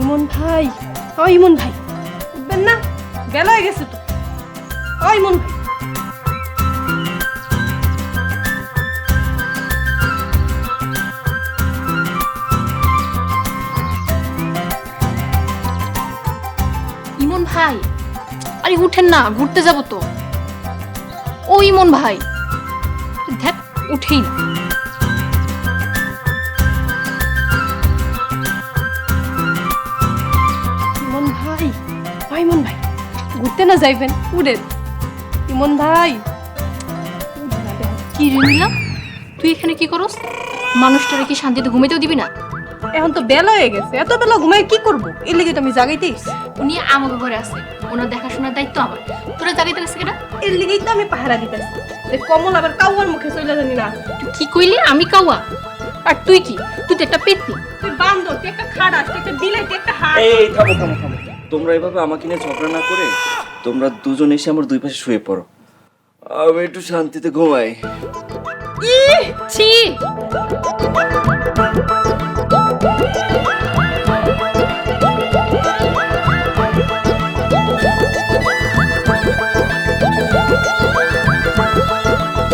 ইমন ভাই, ও ইমন ভাই, উঠবেন না? বেলা হয়ে গেছে তো। ও ইমন ভাই, ইমন ভাই, আরে উঠেন না, ঘুরতে যাব তো। ও ইমন ভাই, দেখ উঠেই না। ইমন ভাই, ও ইমন ভাই, ঘুরতে না যাইবেন? উঠেন ইমন ভাই। কি রে নীলা, তুই এখানে কি করস? মানুষটারে কি শান্তিতে ঘুমাইতেও দিবি না? এখন তো বেলা হয়ে গেছে, এত বেলা ঘুমাই কি করবো? এর লেগে তো আমি জাগাইতেই এসেছি। উনি আমাকে ঘরে আছে, ওনার দেখাশোনার দায়িত্ব আমার। তোরা জাগাইতে গেছে কেনা? এর লেগেই তো আমি পাহারা দিতেছি। কমল আবার কাউয়ার মুখে চলে জানি না। তুই কি কইলি? আমি কাওয়া? আর তুই কি? তুই তো একটা পেতনি। তুই বান্দর, তুই একটা খাড়াস, তুই একটা বিলাই, তুই একটা হাড়। এই থামো থামো থামো, তোমরা এভাবে আমাকে নিয়ে ঝগড়া না করে তোমরা দুজন এসে আমার দুই পাশে শুয়ে পড়ো, আমি একটু শান্তিতে ঘুমাই। ছি!